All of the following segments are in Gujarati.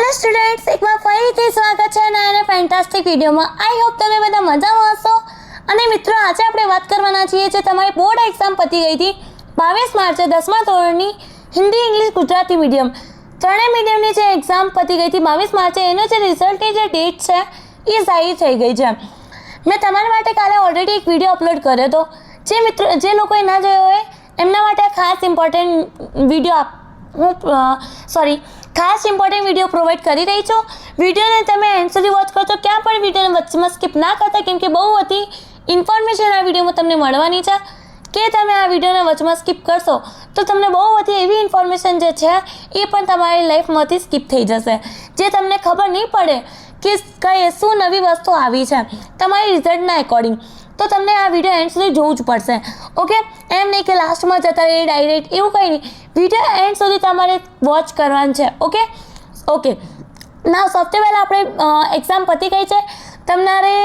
હેલો સ્ટુડન્ટ્સ, એકવાર ફરીથી સ્વાગત છે નયા ફેન્ટાસ્ટિક વિડીયોમાં. આઈ હોપ તમે બધા મજામાં હશો. અને મિત્રો, આજે આપણે વાત કરવાના છીએ જે તમારી બોર્ડ એક્ઝામ પતી ગઈ હતી 22 માર્ચે 10મા ધોરણની હિન્દી, ઇંગ્લિશ, ગુજરાતી મીડિયમ ત્રણેય મીડિયમની જે એક્ઝામ પતી ગઈ હતી 22 માર્ચે, એનો જે રિઝલ્ટની જે ડેટ છે એ જાહેર થઈ ગઈ છે. મેં તમારા માટે કાલે ઓલરેડી એક વિડીયો અપલોડ કર્યો હતો. જે લોકોએ ના જોયો હોય એમના માટે ખાસ ઇમ્પોર્ટન્ટ વિડીયો પ્રોવાઈડ કરી રહી છું. વિડીયોને તમે એન્ડ સુધી વોચ કરજો, ક્યાં પણ વિડીયોને વચ્ચેમાં સ્કીપ ના કરતા, કેમ કે બહુ બધી ઇન્ફોર્મેશન આ વિડીયોમાં તમને મળવાની છે કે તમે આ વિડીયોને વચમાં સ્કીપ કરશો તો તમને બહુ બધી એવી ઇન્ફોર્મેશન જે છે એ પણ તમારી લાઈફમાંથી સ્કીપ થઈ જશે, જે તમને ખબર નહીં પડે કે શું નવી વસ્તુ આવી છે તમારી રિઝલ્ટના એકોર્ડિંગ. તો તમને આ વિડીયો એન્ડ સુધી જોવું જ પડશે. ઓકે, એમ નહીં કે લાસ્ટમાં જતા રહે ડાયરેક્ટ, એવું કંઈ નહીં. વિડીયો એન્ડ સુધી તમારે વોચ કરવાનું છે. ઓકે ના, સૌથી પહેલાં આપણે એક્ઝામ પતી ગઈ છે તમારે,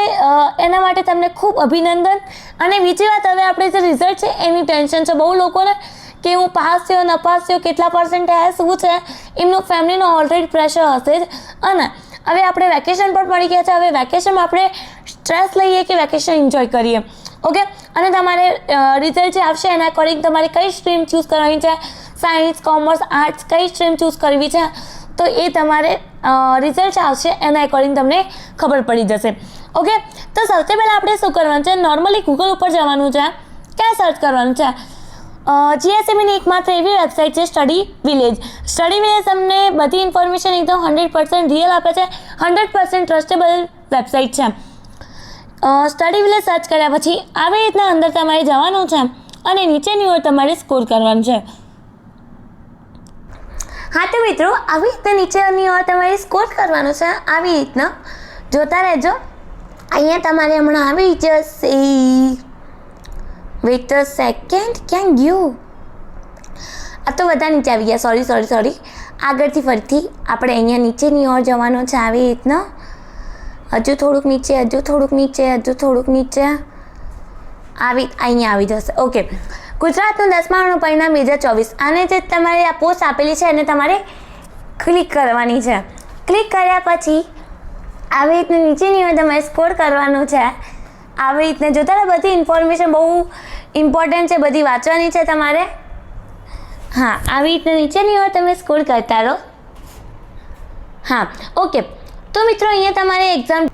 એના માટે તમને ખૂબ અભિનંદન. અને બીજી વાત, હવે આપણે જે રિઝલ્ટ છે એની ટેન્શન છે બહુ લોકોને કે હું પાસ થયો, નપાસ થયો, કેટલા પર્સન્ટેજ શું છે, એમનું ફેમિલીનો ઓલરેડી પ્રેશર હશે જ. અને હવે આપણે વેકેશન પણ પડી ગયા છે. હવે વેકેશનમાં આપણે સ્ટ્રેસ લઈએ કે વેકેશન એન્જોય કરીએ. ઓકે, અને તમારે રિઝલ્ટ જે આવશે એના અકોર્ડિંગ તમારે કઈ સ્ટ્રીમ ચૂઝ કરવાની છે, સાયન્સ, કોમર્સ, આર્ટ્સ, કઈ સ્ટ્રીમ ચૂઝ કરવી છે, તો એ તમારે રિઝલ્ટ આવશે એના અકોર્ડિંગ તમને ખબર પડી જશે. ઓકે, તો સૌથી પહેલાં આપણે શું કરવાનું છે, નોર્મલી ગૂગલ ઉપર જવાનું છે. ક્યાં સર્ચ કરવાનું છે? જીએસઈબીની એકમાત્ર એવી વેબસાઇટ છે સ્ટડી વિલેજ. સ્ટડી વિલેજ તમને બધી ઇન્ફોર્મેશન એકદમ 100% રિયલ આપે છે, 100% ટ્રસ્ટેબલ વેબસાઇટ છે. સ્ટડી વિલેજ સર્ચ કર્યા પછી આવી રીતના અંદર તમારે જવાનું છે અને નીચેની ઓર તમારે સ્ક્રોલ કરવાનું છે. હા તો મિત્રો, આવી રીતના નીચેની ઓર તમારે સ્ક્રોલ કરવાનું છે. આવી રીતના જોતા રહેજો. અહીંયા તમારે હમણાં આવી જશે. વેઇટ અ સેકન્ડ, ક્યાં ગયું? આ તો બધા નીચે આવી ગયા. સોરી. આગળથી ફરીથી આપણે અહીંયા નીચેની ઓર જવાનું છે. આવી રીતના હજુ થોડુંક નીચે આવી અહીંયા આવી જશે. ઓકે, ગુજરાતનું 10માનું પરિણામ 2024. આને જે તમારે આ પોસ્ટ આપેલી છે એને તમારે ક્લિક કરવાની છે. ક્લિક કર્યા પછી આવી રીતના નીચેની ઓર તમારે સ્ક્રોલ કરવાનું છે. આવી રીતના જોતા રહો. બધી ઇન્ફોર્મેશન બહુ ઇમ્પોર્ટન્ટ છે, બધી વાંચવાની છે તમારે. હા, આવી રીતના નીચેની ઓર તમે સ્ક્રોલ કરતા રહો. હા, ઓકે. તો મિત્રો, અહીંયા તમારે એક્ઝામ,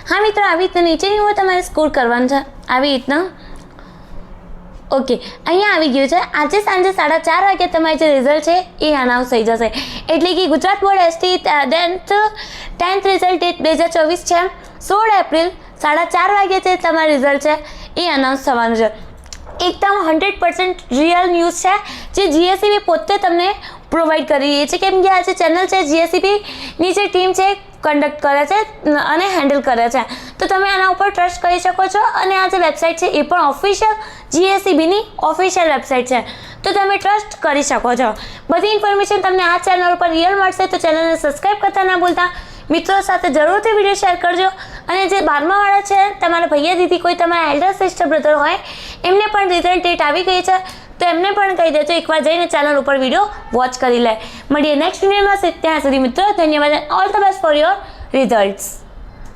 હા મિત્રો, આવી રીતના નીચેની ઓર તમારે સ્ક્રોલ કરવાનું છે. આવી રીતના ઓકે, અહીંયા આવી ગયું છે. આજે સાંજે 4:30 વાગે તમારે જે રિઝલ્ટ છે એ અનાઉન્સ થઈ જશે. એટલે કે Gujarat board ST 10th result date 2024 છે. 16 એપ્રિલ 4:30 વાગે જે તમારું રિઝલ્ટ છે એ અનાઉન્સ થવાનું છે. એકદમ 100% રિયલ ન્યૂઝ છે, જે જીએસઈબી પોતે તમને પ્રોવાઈડ કરી રહી છે. કેમ કે આ જે ચેનલ છે જીએસઈબીની જે ટીમ છે કન્ડક્ટ કરે છે અને હેન્ડલ કરે છે, તો તમે આના ઉપર ટ્રસ્ટ કરી શકો છો. અને આ જે વેબસાઇટ છે એ પણ ઓફિશિયલ જીએસઈબીની ઓફિશિયલ વેબસાઇટ છે, તો તમે ટ્રસ્ટ કરી શકો છો. બધી ઇન્ફોર્મેશન તમને આ ચેનલ ઉપર રિયલ મળશે. તો ચેનલને સબસ્ક્રાઈબ કરતા ના ભૂલતા. મિત્રો સાથે જરૂરથી વિડીયો શેર કરજો. અને જે 12માવાળા છે, તમારા ભૈયા દીદી, કોઈ તમારા એલ્ડર સિસ્ટર બ્રધર હોય, એમને પણ રિઝલ્ટ ડેટ આવી ગઈ છે તો એમને પણ કહી દેજો એકવાર જઈને ચેનલ ઉપર વિડીયો વોચ કરી લે. મળીએ નેક્સ્ટ વિડીયોમાં. ત્યાં સુધી મિત્રો, ધન્યવાદ. All the best for your results.